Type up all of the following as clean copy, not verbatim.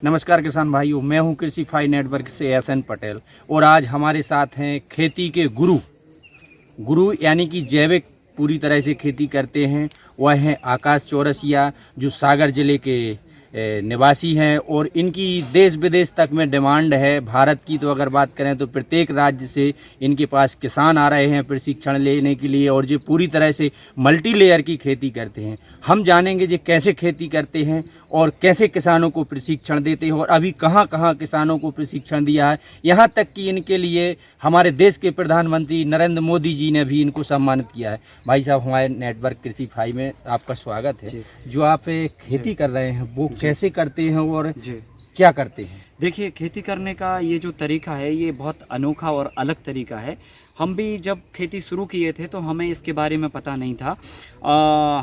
नमस्कार किसान भाइयों, मैं हूं कृषि फाई नेटवर्क से एसएन पटेल और आज हमारे साथ हैं खेती के गुरु यानी कि जैविक पूरी तरह से खेती करते हैं। वह हैं आकाश चौरसिया, जो सागर ज़िले के निवासी हैं और इनकी देश विदेश तक में डिमांड है। भारत की तो अगर बात करें तो प्रत्येक राज्य से इनके पास किसान आ रहे हैं प्रशिक्षण लेने के लिए और जो पूरी तरह से मल्टी लेयर की खेती करते हैं। हम जानेंगे जो कैसे खेती करते हैं और कैसे किसानों को प्रशिक्षण देते हैं और अभी कहाँ कहाँ किसानों को प्रशिक्षण दिया है, यहाँ तक कि इनके लिए हमारे देश के प्रधानमंत्री नरेंद्र मोदी जी ने भी इनको सम्मानित किया है। भाई साहब, हमारे नेटवर्क कृषि फाई में आपका स्वागत है। जो आप खेती कर रहे हैं वो कैसे करते हैं और क्या करते हैं? देखिए, खेती करने का ये जो तरीका है ये बहुत अनोखा और अलग तरीका है। हम भी जब खेती शुरू किए थे तो हमें इसके बारे में पता नहीं था।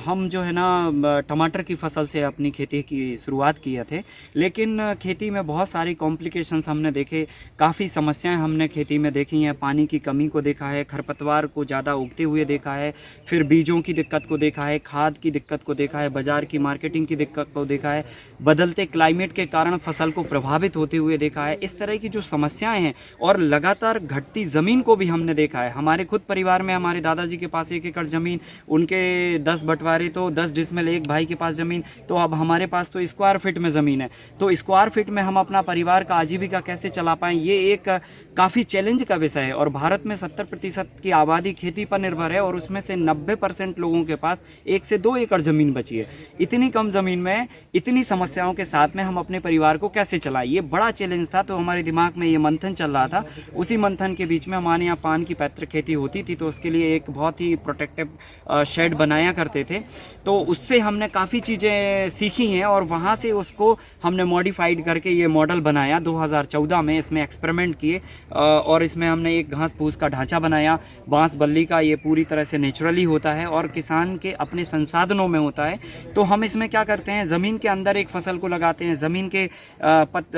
हम जो है ना टमाटर की फसल से अपनी खेती की शुरुआत किए थे, लेकिन खेती में बहुत सारी कॉम्प्लिकेशंस हमने देखे, काफ़ी समस्याएं हमने खेती में देखी हैं। पानी की कमी को देखा है, खरपतवार को ज़्यादा उगते हुए देखा है, फिर बीजों की दिक्कत को देखा है, खाद की दिक्कत को देखा है, बाज़ार की मार्केटिंग की दिक्कत को देखा है, बदलते क्लाइमेट के कारण फसल को प्रभावित होते हुए देखा है। इस तरह की जो समस्याएँ हैं और लगातार घटती ज़मीन को भी हमने देखा है। हमारे खुद परिवार में हमारे दादाजी के पास 1 एकड़ ज़मीन, उनके 10 बंटवारे तो 10 डिसमिल, एक भाई के पास ज़मीन, तो अब हमारे पास तो स्क्वायर फीट में ज़मीन है। तो स्क्वायर फीट में हम अपना परिवार का आजीविका कैसे चला पाएँ, ये एक काफ़ी चैलेंज का विषय है। और भारत में 70% की आबादी खेती पर निर्भर है और उसमें से 90% लोगों के पास 1 से 2 एकड़ ज़मीन बची है। इतनी कम ज़मीन में इतनी समस्याओं के साथ में हम अपने परिवार को कैसे चलाएं, ये बड़ा चैलेंज था। तो हमारे दिमाग में ये मंथन चल रहा था। उसी मंथन के बीच में हमारे यहाँ पान की पैतृक खेती होती थी, तो उसके लिए एक बहुत ही प्रोटेक्टिव शेड बनाया करते थे। तो उससे हमने काफ़ी चीज़ें सीखी हैं और वहाँ से उसको हमने मॉडिफाइड करके ये मॉडल बनाया 2014 में। इसमें एक्सपेरिमेंट किए और इसमें हमने एक घास फूस का ढांचा बनाया, बांस बल्ली का। ये पूरी तरह से नेचुरली होता है और किसान के अपने संसाधनों में होता है। तो हम इसमें क्या करते हैं, ज़मीन के अंदर एक फसल को लगाते हैं, ज़मीन के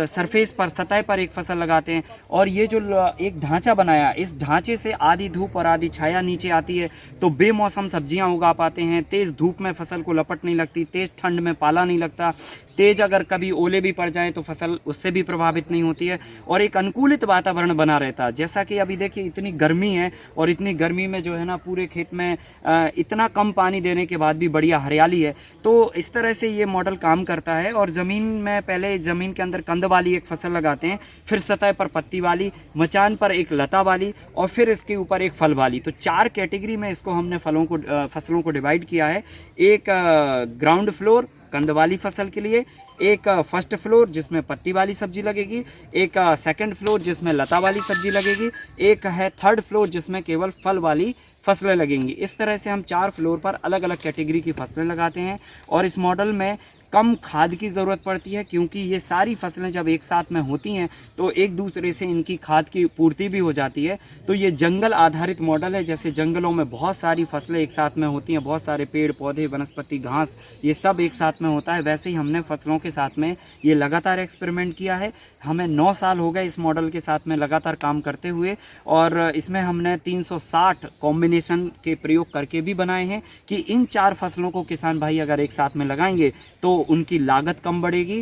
सरफेस पर, सतह पर एक फसल लगाते हैं। और ये जो एक ढांचा बनाया, इस ढांचे से आधी धूप और आधी छाया नीचे आती है, तो बेमौसम सब्जियां उगा पाते हैं। तेज़ धूप में फसल को लपट नहीं लगती, तेज़ ठंड में पाला नहीं लगता, तेज अगर कभी ओले भी पड़ जाए तो फसल उससे भी प्रभावित नहीं होती है और एक अनुकूलित वातावरण बना रहता है। जैसा कि अभी देखिए इतनी गर्मी है और इतनी गर्मी में जो है ना पूरे खेत में इतना कम पानी देने के बाद भी बढ़िया हरियाली है। तो इस तरह से ये मॉडल काम करता है। और ज़मीन में पहले ज़मीन के अंदर कंद वाली एक फसल लगाते हैं, फिर सतह पर पत्ती वाली, मचान पर एक लता वाली और फिर इसके ऊपर एक फल वाली। तो 4 कैटेगरी में इसको हमने फसलों को डिवाइड किया है। एक ग्राउंड फ्लोर कंद वाली फसल के लिए, एक फर्स्ट फ्लोर जिसमें पत्ती वाली सब्जी लगेगी, एक सेकंड फ्लोर जिसमें लता वाली सब्जी लगेगी, एक है थर्ड फ्लोर जिसमें केवल फल वाली फसलें लगेंगी। इस तरह से हम 4 फ्लोर पर अलग अलग कैटेगरी की फसलें लगाते हैं। और इस मॉडल में कम खाद की ज़रूरत पड़ती है, क्योंकि ये सारी फसलें जब एक साथ में होती हैं तो एक दूसरे से इनकी खाद की पूर्ति भी हो जाती है। तो ये जंगल आधारित मॉडल है। जैसे जंगलों में बहुत सारी फसलें एक साथ में होती हैं, बहुत सारे पेड़ पौधे, वनस्पति, घास, ये सब एक साथ में होता है, वैसे ही हमने फसलों के साथ में ये लगातार एक्सपेरिमेंट किया है। हमें 9 साल हो गए इस मॉडल के साथ में लगातार काम करते हुए। और इसमें हमने 360 कॉम्बिनेशन के प्रयोग करके भी बनाए हैं कि इन 4 फसलों को किसान भाई अगर एक साथ में लगाएंगे तो उनकी लागत कम बढ़ेगी,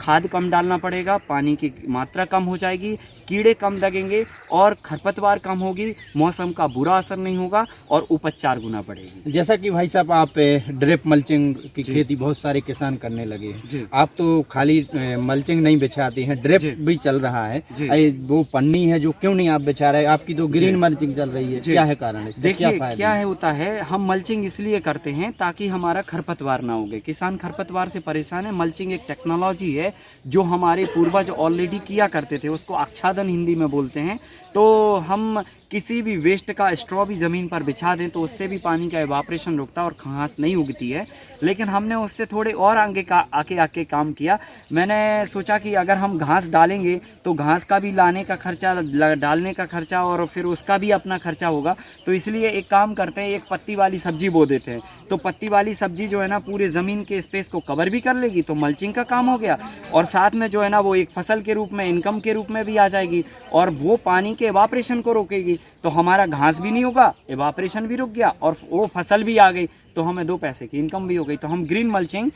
खाद कम डालना पड़ेगा, पानी की मात्रा कम हो जाएगी, कीड़े कम लगेंगे और खरपतवार कम होगी, मौसम का बुरा असर नहीं होगा और उपज 4 गुना बढ़ेगी। जैसा कि भाई साहब आप ड्रिप मल्चिंग की खेती बहुत सारे किसान करने लगे हैं, आप तो खाली मल्चिंग नहीं बिछाते हैं, ड्रिप भी चल रहा है। वो पन्नी है जो क्यों नहीं आप बिछा रहे? आपकी तो ग्रीन मल्चिंग चल रही है, क्या है कारण? देखिए क्या है होता है, हम मल्चिंग इसलिए करते हैं ताकि हमारा खरपतवार ना उगे। किसान खरपतवार से परेशान है। मल्चिंग एक टेक्नोलॉजी है जो हमारे पूर्वज ऑलरेडी किया करते थे, उसको आच्छादन हिंदी में बोलते हैं। तो हम किसी भी वेस्ट का स्ट्रॉ भी ज़मीन पर बिछा दें तो उससे भी पानी का एवापोरेशन रुकता है और घास नहीं उगती है। लेकिन हमने उससे थोड़े और आगे काम किया। मैंने सोचा कि अगर हम घास डालेंगे तो घास का भी लाने का खर्चा, डालने का खर्चा और फिर उसका भी अपना खर्चा होगा। तो इसलिए एक काम करते हैं, एक पत्ती वाली सब्जी बो देते हैं। तो पत्ती वाली सब्जी जो है ना पूरे ज़मीन के स्पेस को कवर भी कर लेगी, तो मल्चिंग का काम हो गया और साथ में जो है ना वो एक फसल के रूप में, इनकम के रूप में भी आ जाएगी और वो पानी के एवापोरेशन को रोकेगी। तो हमारा घास भी नहीं होगा, एवापोरेशन भी रुक गया और वो फसल भी आ गई, तो हमें 2 पैसे की इनकम भी हो गई। तो हम ग्रीन मल्चिंग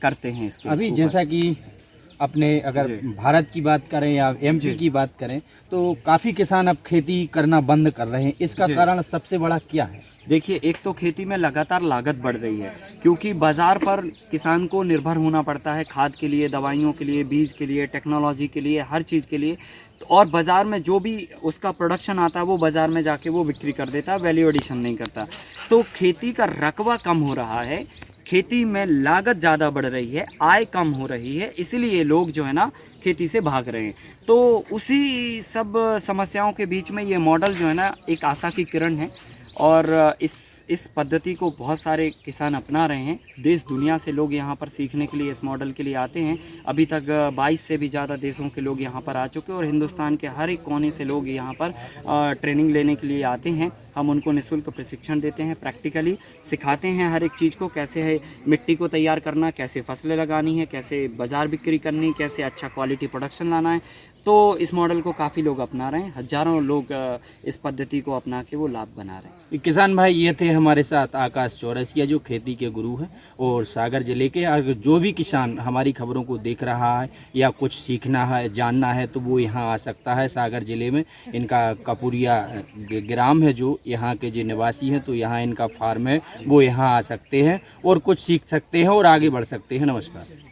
करते हैं इसके। अभी जैसा कि अपने अगर जी। भारत की बात करें या एमपी जी। की बात करें तो काफ़ी किसान अब खेती करना बंद कर रहे हैं। इसका जी। कारण सबसे बड़ा क्या है? देखिए, एक तो खेती में लगातार लागत बढ़ रही है, क्योंकि बाज़ार पर किसान को निर्भर होना पड़ता है खाद के लिए, दवाइयों के लिए, बीज के लिए, टेक्नोलॉजी के लिए, हर चीज़ के लिए। तो और बाज़ार में जो भी उसका प्रोडक्शन आता है, वो बाज़ार में जाके वो बिक्री कर देता है, वैल्यू एडिशन नहीं करता। तो खेती का रकबा कम हो रहा है, खेती में लागत ज़्यादा बढ़ रही है, आय कम हो रही है, इसीलिए लोग जो है ना खेती से भाग रहे हैं। तो उसी सब समस्याओं के बीच में ये मॉडल जो है ना एक आशा की किरण है, और इस पद्धति को बहुत सारे किसान अपना रहे हैं। देश दुनिया से लोग यहाँ पर सीखने के लिए, इस मॉडल के लिए आते हैं। अभी तक 22 से भी ज़्यादा देशों के लोग यहाँ पर आ चुके हैं, और हिंदुस्तान के हर एक कोने से लोग यहाँ पर ट्रेनिंग लेने के लिए आते हैं। हम उनको निःशुल्क प्रशिक्षण देते हैं, प्रैक्टिकली सिखाते हैं हर एक चीज़ को, कैसे है मिट्टी को तैयार करना, कैसे फसलें लगानी है, कैसे बाज़ार बिक्री करनी, कैसे अच्छा क्वालिटी प्रोडक्शन लाना है। तो इस मॉडल को काफ़ी लोग अपना रहे हैं, हज़ारों लोग इस पद्धति को अपना के वो लाभ बना रहे हैं। किसान भाई, ये थे हमारे साथ आकाश चौरसिया जो खेती के गुरु हैं और सागर जिले के। अगर जो भी किसान हमारी खबरों को देख रहा है या कुछ सीखना है, जानना है, तो वो यहाँ आ सकता है सागर जिले में। इनका कपूरिया ग्राम है, जो यहाँ के जो निवासी हैं, तो यहाँ इनका फार्म है, वो यहाँ आ सकते हैं और कुछ सीख सकते हैं और आगे बढ़ सकते हैं। नमस्कार।